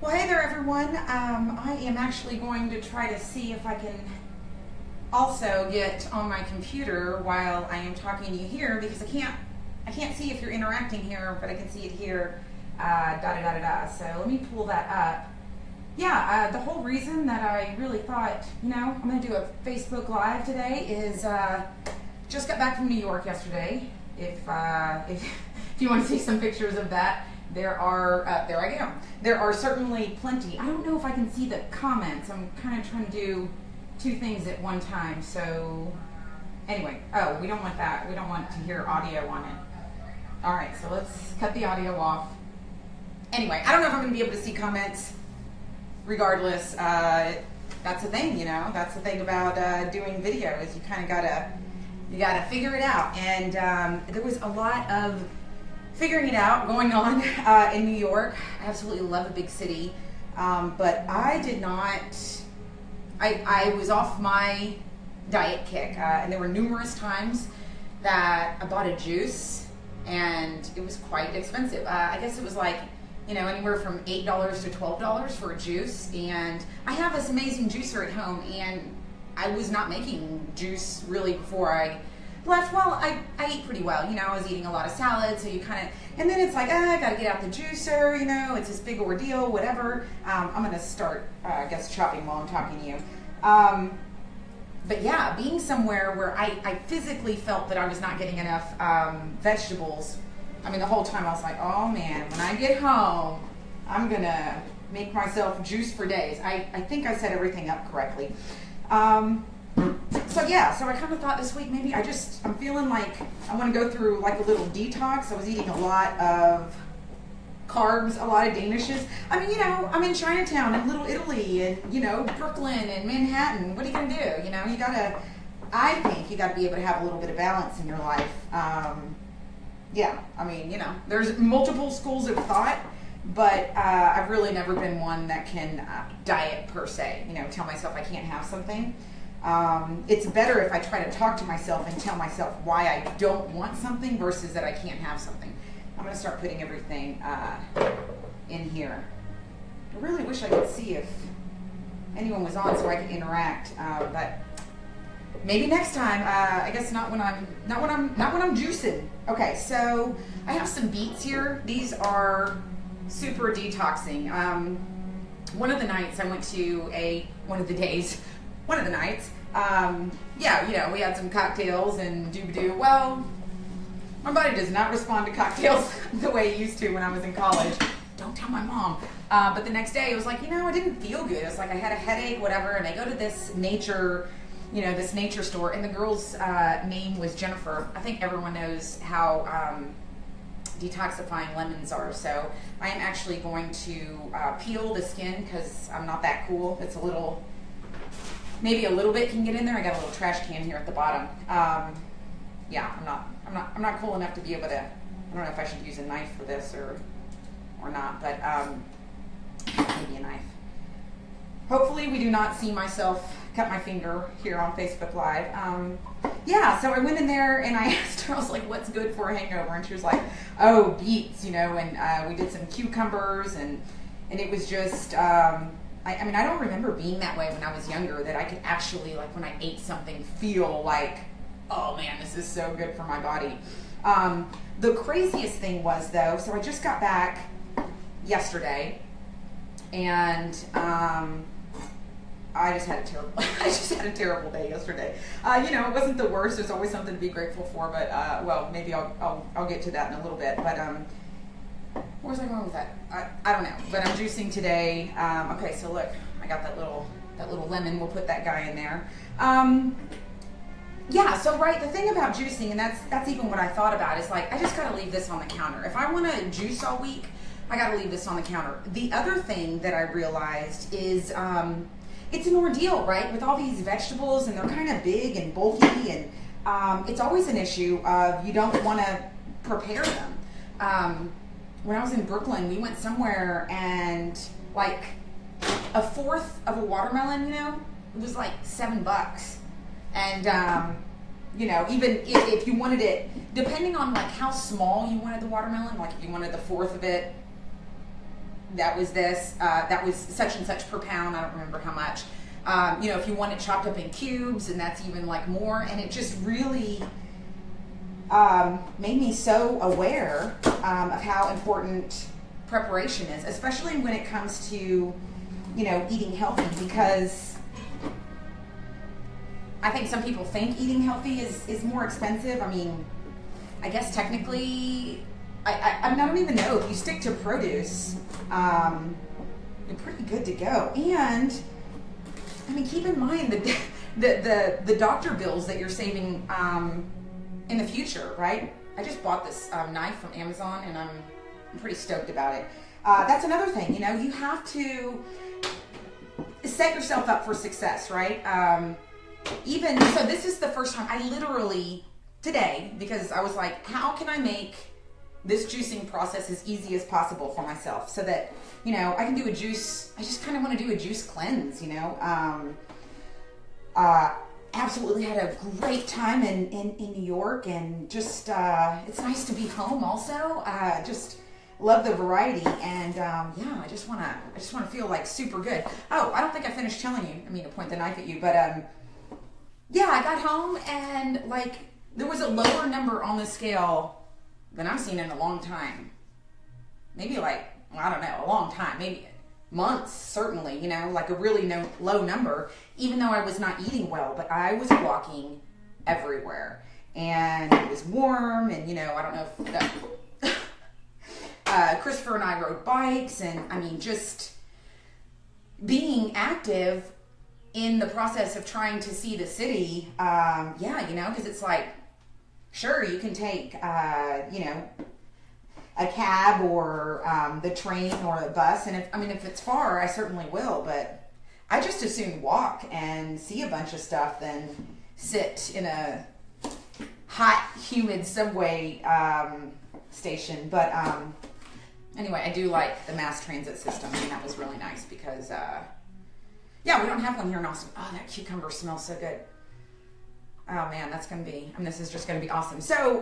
Well, hey there, everyone. I am actually going to try to see if I can also get on my computer while I am talking to you here, because I can't see if you're interacting here, but I can see it here. So let me pull that up. Yeah, the whole reason that I really thought, I'm going to do a Facebook Live today is just got back from New York yesterday. If you want to see some pictures of that. There I go. There are certainly plenty. I don't know if I can see the comments. I'm kind of trying to do two things at one time. So anyway, we don't want that. We don't want to hear audio on it. All right, so let's cut the audio off. Anyway, I don't know if I'm going to be able to see comments. Regardless, that's the thing, That's the thing about doing video is you kind of gotta figure it out. And there was a lot of figuring it out going on in New York. I absolutely love a big city, but I did not. I was off my diet kick, and there were numerous times that I bought a juice, and it was quite expensive. I guess it was like anywhere from $8 to $12 for a juice. And I have this amazing juicer at home, and I was not making juice really before I left. Well, I eat pretty well, I was eating a lot of salad, so you kind of, and then it's like, I gotta get out the juicer, it's this big ordeal, whatever. I'm gonna start, I guess, chopping while I'm talking to you. But yeah, being somewhere where I physically felt that I was not getting enough vegetables. I mean, the whole time I was like, oh man, when I get home, I'm gonna make myself juice for days. I think I set everything up correctly. So I kind of thought this week maybe I'm feeling like I want to go through like a little detox. I was eating a lot of carbs, a lot of Danishes. I mean, I'm in Chinatown and Little Italy and, Brooklyn and Manhattan. What are you going to do? I think you got to be able to have a little bit of balance in your life. There's multiple schools of thought, but I've really never been one that can diet per se, tell myself I can't have something. It's better if I try to talk to myself and tell myself why I don't want something versus that I can't have something. I'm going to start putting everything in here. I really wish I could see if anyone was on so I could interact, but maybe next time. I guess not when I'm juicing. Okay, so I have some beets here. These are super detoxing. One of the nights I went to one of the nights, we had some cocktails and doo-doo. Well, my body does not respond to cocktails the way it used to when I was in college. Don't tell my mom. But the next day it was like, I didn't feel good. It's like I had a headache, whatever, and I go to this nature store, and the girl's name was Jennifer. I think everyone knows how detoxifying lemons are. So I am actually going to peel the skin because I'm not that cool. It's maybe a little bit can get in there. I got a little trash can here at the bottom. I'm not cool enough to be able to. I don't know if I should use a knife for this or not, but maybe a knife. Hopefully, we do not see myself cut my finger here on Facebook Live. So I went in there and I asked her. I was like, "What's good for a hangover?" And she was like, "Oh, beets, And we did some cucumbers, and it was just. I don't remember being that way when I was younger, that I could actually, like, when I ate something, feel like, oh man, this is so good for my body. The craziest thing was, though, so I just got back yesterday, and I just had a terrible day yesterday. It wasn't the worst. There's always something to be grateful for, but maybe I'll get to that in a little bit. But where was I going with that? I don't know, but I'm juicing today. Okay, so look, I got that little lemon. We'll put that guy in there. So the thing about juicing, and that's even what I thought about, is like, I just got to leave this on the counter. If I want to juice all week, I got to leave this on the counter. The other thing that I realized is it's an ordeal, right? With all these vegetables, and they're kind of big and bulky, and it's always an issue of you don't want to prepare them. When I was in Brooklyn, we went somewhere, and like a fourth of a watermelon, it was like $7. And even if you wanted it, depending on like how small you wanted the watermelon, like if you wanted the fourth of it, that was this, that was such and such per pound. I don't remember how much. You know, if you want it chopped up in cubes, and that's even like more. And it just really made me so aware of how important preparation is, especially when it comes to, you know, eating healthy, because I think some people think eating healthy is more expensive. I mean, I guess technically, I don't even know. If you stick to produce, you're pretty good to go. And I mean, keep in mind the doctor bills that you're saving in the future, right? I just bought this knife from Amazon, and I'm pretty stoked about it. That's another thing, you know, you have to set yourself up for success, right? Even so, this is the first time I literally today, because I was like, how can I make this juicing process as easy as possible for myself, so that, you know, I can do a juice. I just kind of want to do a juice cleanse, you know. Absolutely had a great time in New York, and just it's nice to be home also. Just love the variety, and yeah, I just want to feel like super good. Oh, I don't think I finished telling you. I mean, to point the knife at you, but yeah, I got home, and like there was a lower number on the scale than I've seen in a long time. Maybe like, I don't know, a long time, maybe months, certainly, you know, like a really low number, even though I was not eating well, but I was walking everywhere, and it was warm, and, you know, I don't know if Christopher and I rode bikes, and I mean, just being active in the process of trying to see the city. Yeah, you know, because it's like, sure, you can take, you know, a cab or the train or a bus, and if it's far, I certainly will, but I just as soon walk and see a bunch of stuff than sit in a hot, humid subway station. But anyway, I do like the mass transit system, and that was really nice because yeah, we don't have one here in Austin. Oh, that cucumber smells so good. Oh man, that's gonna be, I mean, this is just gonna be awesome. So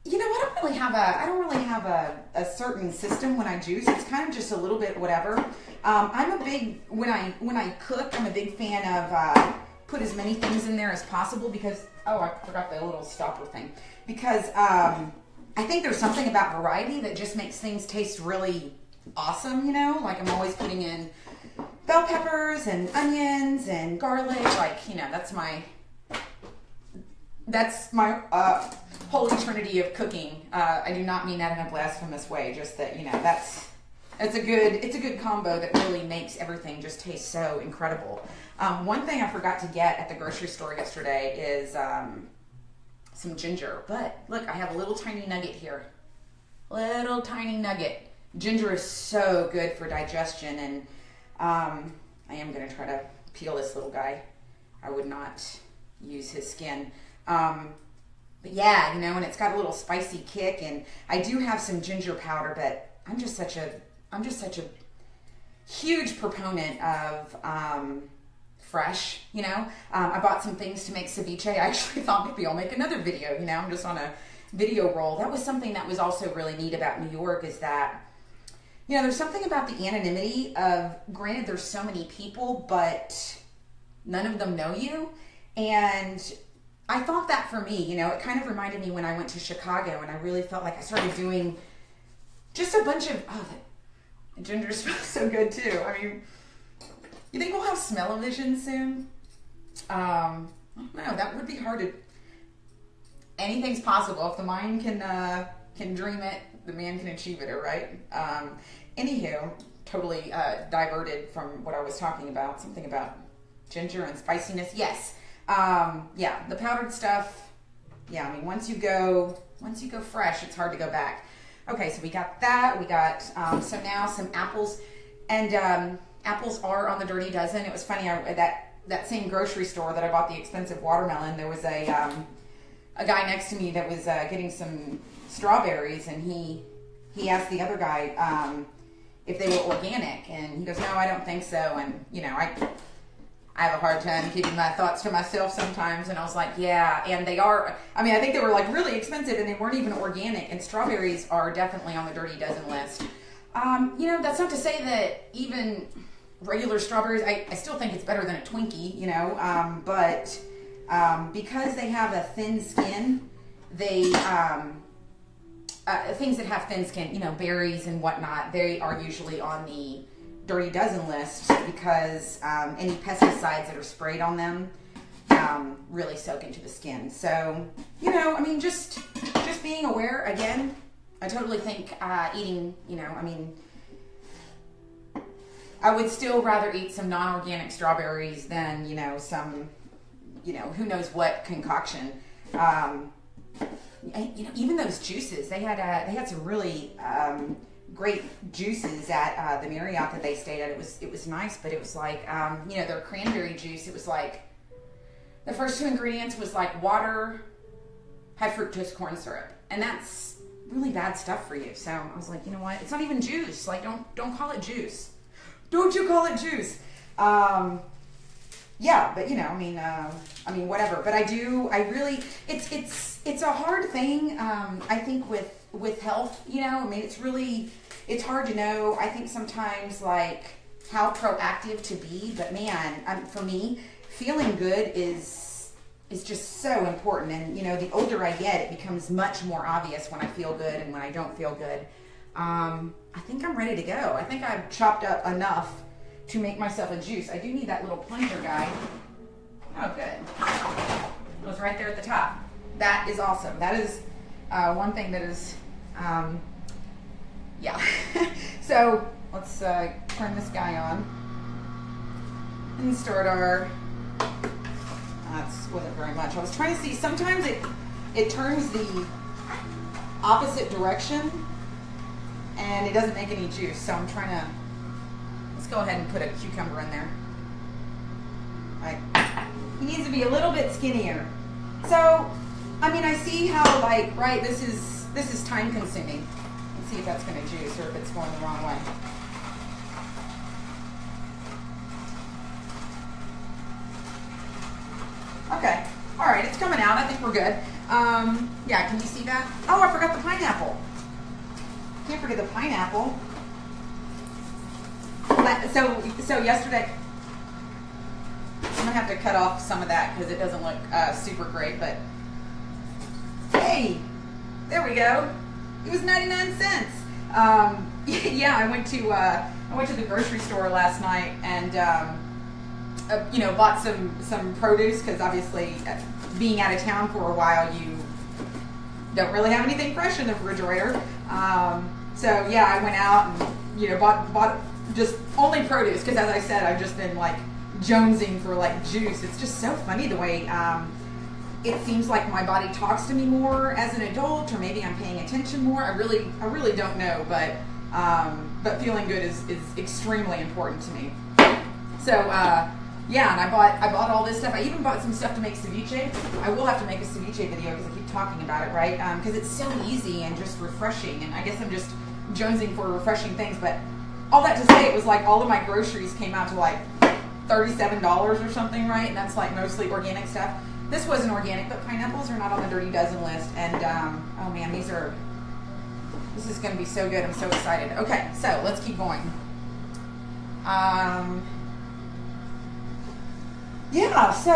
you know, I don't really have a certain system when I juice. It's kind of just a little bit whatever. I'm a big, when I cook, I'm a big fan of put as many things in there as possible, because, oh, I forgot the little stopper thing. Because I think there's something about variety that just makes things taste really awesome, you know? Like, I'm always putting in bell peppers and onions and garlic. Like, you know, that's my holy trinity of cooking. I do not mean that in a blasphemous way, just that, you know, it's a good combo that really makes everything just taste so incredible. One thing I forgot to get at the grocery store yesterday is some ginger. But look, I have a little tiny nugget here. Little tiny nugget. Ginger is so good for digestion, and I am going to try to peel this little guy. I would not use his skin. But yeah, you know, and it's got a little spicy kick, and I do have some ginger powder, but I'm just such a huge proponent of fresh, you know. I bought some things to make ceviche. I actually thought maybe I'll make another video, you know. I'm just on a video roll. That was something that was also really neat about New York, is that, you know, there's something about the anonymity of, granted, there's so many people, but none of them know you. And I thought that for me, you know, it kind of reminded me when I went to Chicago, and I really felt like I started doing just a bunch of, oh, the ginger smells so good too. I mean, you think we'll have smell-o-vision soon? I don't know, that would be hard to, anything's possible. If the mind can dream it, the man can achieve it, right? Anywho, totally diverted from what I was talking about, something about ginger and spiciness. Yes. Yeah, the powdered stuff. Yeah, I mean, once you go fresh, it's hard to go back. Okay, so we got that. We got, so now some apples, and apples are on the Dirty Dozen. It was funny, that same grocery store that I bought the expensive watermelon, there was a guy next to me that was getting some strawberries, and he asked the other guy if they were organic, and he goes, no, I don't think so. And, you know, I have a hard time keeping my thoughts to myself sometimes, and I was like, yeah, and they are, I mean, I think they were like really expensive, and they weren't even organic, and strawberries are definitely on the Dirty Dozen list. You know, that's not to say that even regular strawberries, I still think it's better than a Twinkie, you know, but because they have a thin skin, they, things that have thin skin, you know, berries and whatnot, they are usually on the Dirty Dozen list because any pesticides that are sprayed on them really soak into the skin. So, you know, I mean, just being aware, again, I totally think eating, you know, I mean, I would still rather eat some non-organic strawberries than, you know, some, you know, who knows what concoction. You know, even those juices, they had some really great juices at the Marriott that they stayed at. It was nice, but it was like, you know, their cranberry juice, it was like, the first two ingredients was like water, high fructose corn syrup. And that's really bad stuff for you. So I was like, you know what? It's not even juice. Like, don't call it juice. Don't you call it juice? Yeah, but you know, I mean, whatever. But I really, it's a hard thing. I think with health, you know, I mean, it's hard to know. I think sometimes like how proactive to be, but man, for me, feeling good is just so important. And you know, the older I get, it becomes much more obvious when I feel good and when I don't feel good. I think I'm ready to go. I think I've chopped up enough to make myself a juice. I do need that little plunger guy. Oh, good. It was right there at the top. That is awesome. That is one thing that is, yeah. So let's turn this guy on and start our, that wasn't very much. I was trying to see, sometimes it turns the opposite direction and it doesn't make any juice. So I'm trying to, let's go ahead and put a cucumber in there. He needs to be a little bit skinnier. So, I mean, I see how like, right, this is time consuming. Let's see if that's gonna juice or if it's going the wrong way. Okay, all right, it's coming out. I think we're good. Yeah, can you see that? Oh, I forgot the pineapple. Can't forget the pineapple. So yesterday, I'm gonna have to cut off some of that because it doesn't look super great, but hey, there we go. It was 99 cents. Yeah, I went to the grocery store last night and you know, bought some produce because obviously being out of town for a while, you don't really have anything fresh in the refrigerator. So yeah, I went out and, you know, bought just only produce because, as I said, I've just been like jonesing for like juice. It's just so funny the way it seems like my body talks to me more as an adult, or maybe I'm paying attention more. I really don't know, but feeling good is extremely important to me. So yeah, and I bought all this stuff. I even bought some stuff to make ceviche. I will have to make a ceviche video because I keep talking about it, right? Because it's so easy and just refreshing, and I guess I'm just jonesing for refreshing things. But all that to say, it was like all of my groceries came out to like $37 or something, right? And that's like mostly organic stuff. This wasn't organic, but pineapples are not on the Dirty Dozen list. And oh man, this is going to be so good. I'm so excited. Okay, so let's keep going. Yeah, so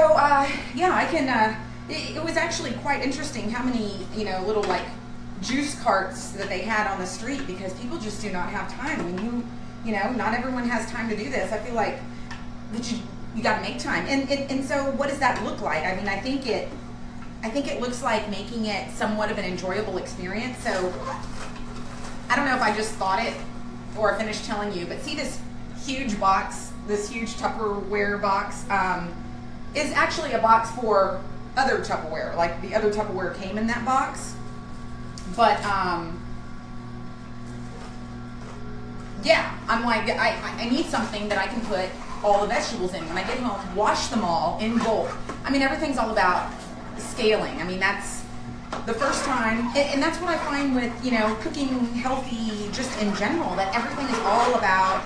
yeah, I can. It was actually quite interesting how many, you know, little like juice carts that they had on the street, because people just do not have time. I mean, you know, not everyone has time to do this. I feel like that you got to make time. And so what does that look like? I mean, I think it looks like making it somewhat of an enjoyable experience. So I don't know if I just thought it or finished telling you, but see this huge box, this huge Tupperware box, is actually a box for other Tupperware. Like the other Tupperware came in that box. But yeah, I'm like, I need something that I can put all the vegetables in. When I get home, wash them all in bulk. I mean, everything's all about scaling. I mean, that's the first time, and that's what I find with, you know, cooking healthy just in general, that everything is all about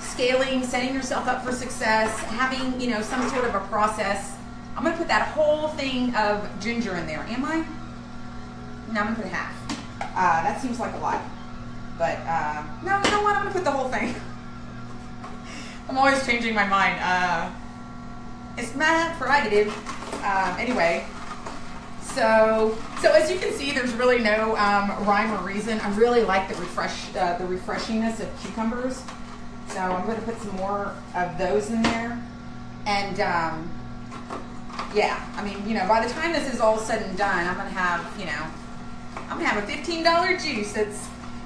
scaling, setting yourself up for success, having, you know, some sort of a process. I'm going to put that whole thing of ginger in there. Am I? No, I'm going to put half. That seems like a lot. But no, you know what? I'm gonna put the whole thing. I'm always changing my mind. It's my prerogative. Anyway, so as you can see, there's really no rhyme or reason. I really like the refreshingness of cucumbers, so I'm going to put some more of those in there. And yeah, I mean, you know, by the time this is all said and done, I'm going to have, you know, I'm going to have a $15 juice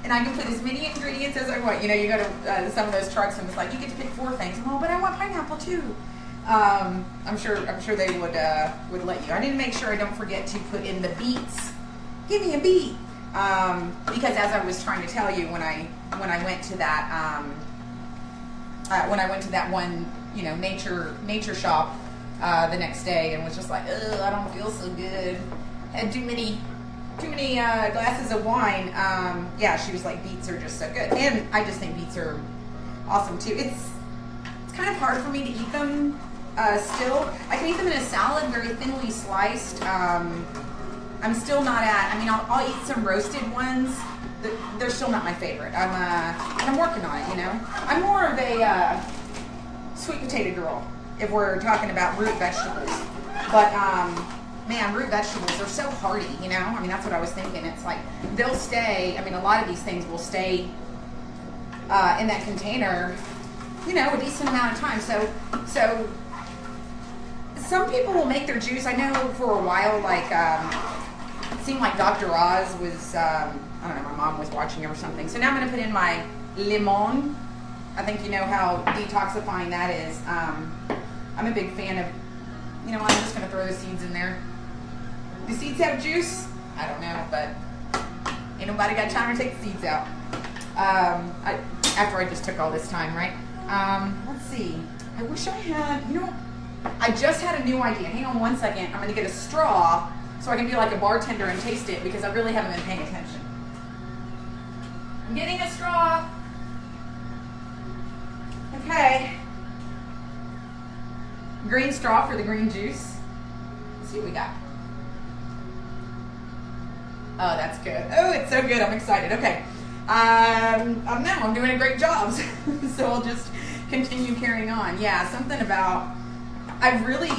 and I can put as many ingredients as I want. You know, you go to some of those trucks and it's like, you get to pick 4 things. Oh, but I want pineapple too. I'm sure they would let you. I need to make sure I don't forget to put in the beets. Give me a beet. Because as I was trying to tell you, when I went to that one, you know, nature shop the next day and was just like, ugh, I don't feel so good. Had too many glasses of wine. Yeah, she was like, beets are just so good, and I just think beets are awesome too. It's kind of hard for me to eat them still. I can eat them in a salad, very thinly sliced. I'm still not at. I mean, I'll eat some roasted ones. They're still not my favorite. I'm working on it. You know, I'm more of a sweet potato girl if we're talking about root vegetables. But man, root vegetables are so hearty, you know? I mean, that's what I was thinking. It's like, they'll stay, I mean, a lot of these things will stay in that container, you know, a decent amount of time. So some people will make their juice. I know for a while, like, it seemed like Dr. Oz was, I don't know, my mom was watching him or something. So now I'm going to put in my limon. I think you know how detoxifying that is. I'm a big fan of, you know, I'm just going to throw the seeds in there. Do seeds have juice? I don't know, but ain't nobody got time to take the seeds out. After I just took all this time, right? Let's see. I wish I had, you know, I just had a new idea. Hang on one second. I'm going to get a straw so I can be like a bartender and taste it because I really haven't been paying attention. I'm getting a straw. Okay. Green straw for the green juice. Let's see what we got. Oh, that's good. Oh, it's so good. I'm excited. Okay. I'm doing a great job. So I'll just continue carrying on. Yeah, something about, I've really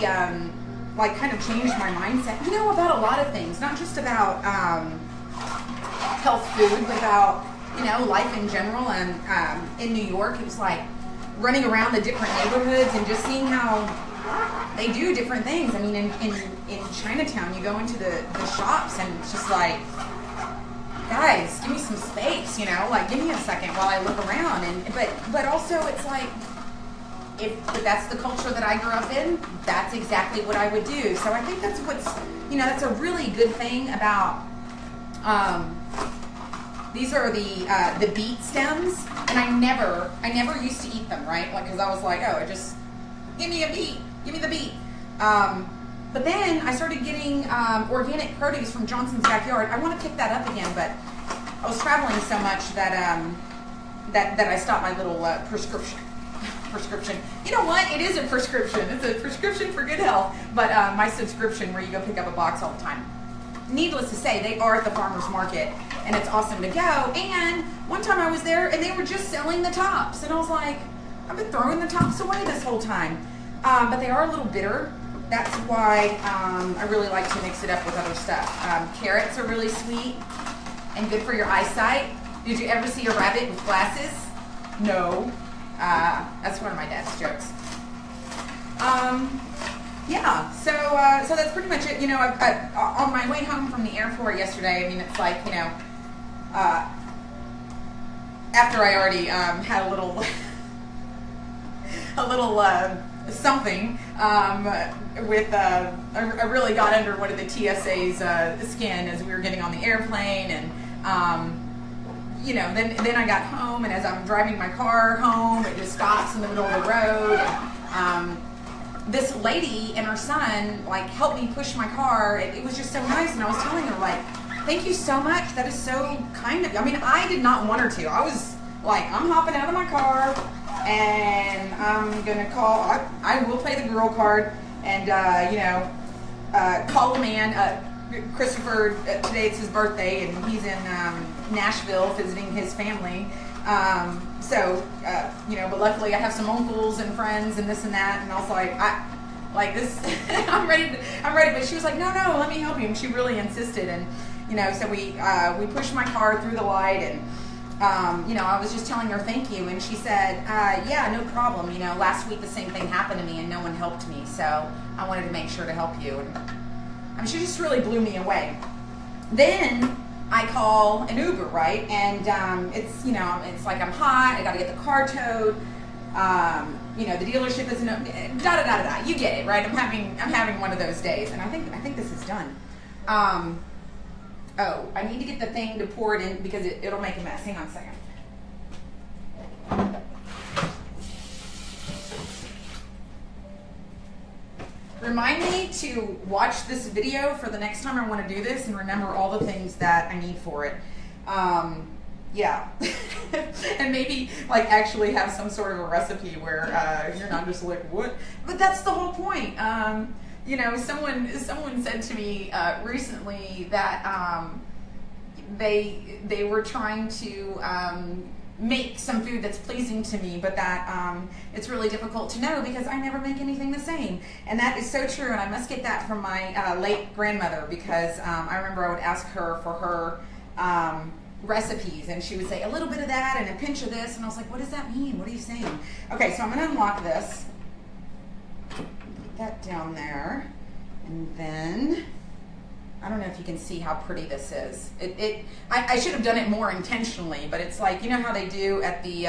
like kind of changed my mindset, you know, about a lot of things, not just about health food, but about, you know, life in general. And in New York, it was like running around the different neighborhoods and just seeing how they do different things. I mean, in Chinatown, you go into the shops and it's just like, guys, give me some space, you know, like give me a second while I look around. And but also it's like, if that's the culture that I grew up in, that's exactly what I would do. So I think that's what's, you know, that's a really good thing about, these are the beet stems, and I never used to eat them, right? Like, cause I was like, oh, just give me a beet, give me the beet. But then I started getting organic produce from Johnson's Backyard. I want to pick that up again, but I was traveling so much that that I stopped my little prescription. You know what? It is a prescription. It's a prescription for good health, but my subscription where you go pick up a box all the time. Needless to say, they are at the farmer's market, and it's awesome to go. And one time I was there, and they were just selling the tops, and I was like, I've been throwing the tops away this whole time. But they are a little bitter. That's why I really like to mix it up with other stuff. Carrots are really sweet and good for your eyesight. Did you ever see a rabbit with glasses? No. That's one of my dad's jokes. Yeah, so that's pretty much it. You know, on my way home from the airport yesterday, I mean, it's like, you know, after I already had a little something with I really got under one of the TSA's skin as we were getting on the airplane, and you know, then I got home, and as I'm driving my car home, it just stops in the middle of the road. And, this lady and her son like helped me push my car. It was just so nice, and I was telling her like, thank you so much. That is so kind of you. I mean, I did not want her to. I was like, I'm hopping out of my car, and I'm gonna call. I will play the girl card, and you know, call a man. Christopher, today it's his birthday, and he's in Nashville visiting his family. But luckily I have some uncles and friends and this and that, and also I like this. I'm ready. But she was like, no, let me help you, and she really insisted, and so we pushed my car through the light, and I was just telling her thank you, and she said, yeah, no problem. Last week the same thing happened to me, and no one helped me, so I wanted to make sure to help you. And she just really blew me away. Then I call an Uber, right? And it's like I'm hot. I got to get the car towed. The dealership isn't da. You get it, right? I'm having one of those days, and I think this is done. I need to get the thing to pour it in because it'll make a mess. Hang on a second. Remind me to watch this video for the next time I want to do this and remember all the things that I need for it. Yeah. And maybe actually have some sort of a recipe where you're not just like, what? But that's the whole point. Someone said to me recently that they were trying to make some food that's pleasing to me, but that it's really difficult to know because I never make anything the same. And that is so true, and I must get that from my late grandmother, because I remember I would ask her for her recipes, and she would say a little bit of that and a pinch of this, and I was like, what does that mean? What are you saying? Okay, so I'm going to unlock this. Put that down there, and then I don't know if you can see how pretty this is. I should have done it more intentionally, but it's like, how they do at the,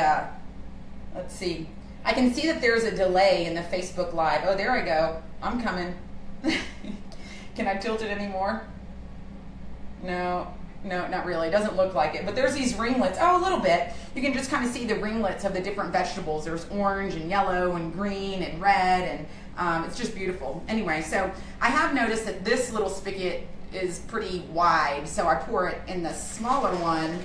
let's see. I can see that there's a delay in the Facebook Live. Oh, there I go. I'm coming. Can I tilt it anymore? No, not really. It doesn't look like it. But there's these ringlets. Oh, a little bit. You can just kind of see the ringlets of the different vegetables. There's orange and yellow and green and red, and it's just beautiful. Anyway, so I have noticed that this little spigot is pretty wide, so I pour it in the smaller one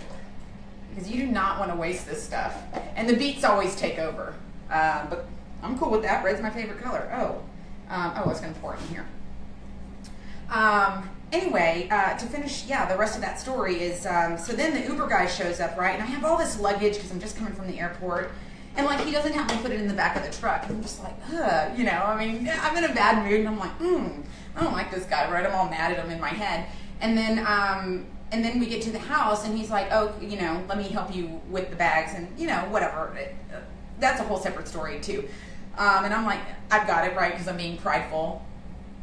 because you do not want to waste this stuff. And the beets always take over, but I'm cool with that. Red's my favorite color. I was going to pour it in here. Anyway, to finish, the rest of that story is, so then the Uber guy shows up, right? And I have all this luggage because I'm just coming from the airport. And he doesn't have me put it in the back of the truck. And I'm just like, I'm in a bad mood. And I'm like, I don't like this guy, right? I'm all mad at him in my head. And then we get to the house, and he's like, oh, let me help you with the bags, and whatever. That's a whole separate story too. And I'm like, I've got it, right? Because I'm being prideful.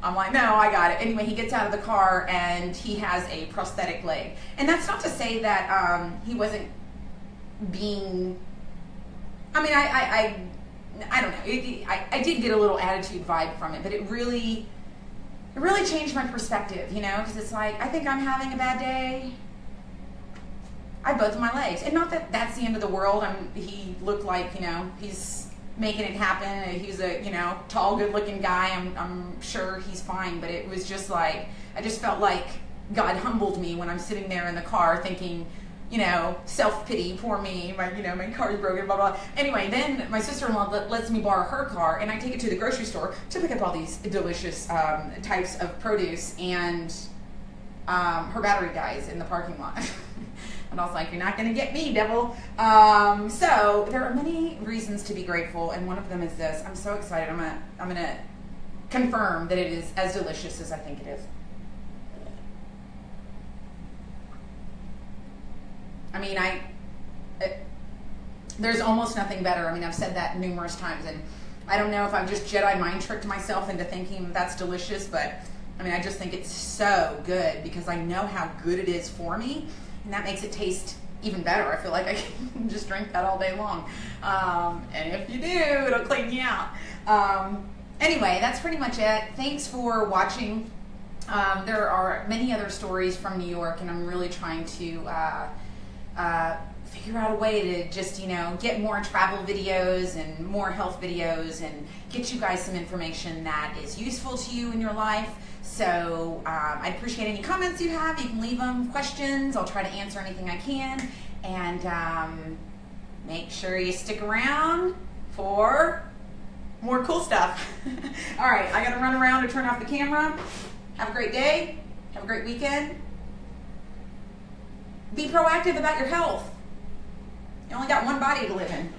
I'm like, no, I got it. Anyway, he gets out of the car, and he has a prosthetic leg. And that's not to say that he wasn't being, I don't know. I did get a little attitude vibe from it, but it really changed my perspective, because it's like, I think I'm having a bad day. I have both of my legs. And not that that's the end of the world. He looked like, he's making it happen. He's a, tall, good-looking guy. I'm sure he's fine. But it was just like, I just felt like God humbled me when I'm sitting there in the car thinking, self-pity, poor me, my car's broken, blah, blah. Anyway, then my sister-in-law lets me borrow her car, and I take it to the grocery store to pick up all these delicious types of produce, and her battery dies in the parking lot. And I was like, you're not going to get me, devil. So there are many reasons to be grateful, and one of them is this. I'm so excited. I'm gonna confirm that it is as delicious as I think it is. There's almost nothing better. I've said that numerous times, and I don't know if I've just Jedi mind tricked myself into thinking that's delicious, but I just think it's so good because I know how good it is for me, and that makes it taste even better. I feel like I can just drink that all day long. And if you do, it'll clean you out. Anyway, that's pretty much it. Thanks for watching. There are many other stories from New York, and I'm really trying to figure out a way to just, get more travel videos and more health videos and get you guys some information that is useful to you in your life. So I'd appreciate any comments you have. You can leave them, questions. I'll try to answer anything I can. And make sure you stick around for more cool stuff. All right, I got to run around to turn off the camera. Have a great day. Have a great weekend. Be proactive about your health. You only got one body to live in.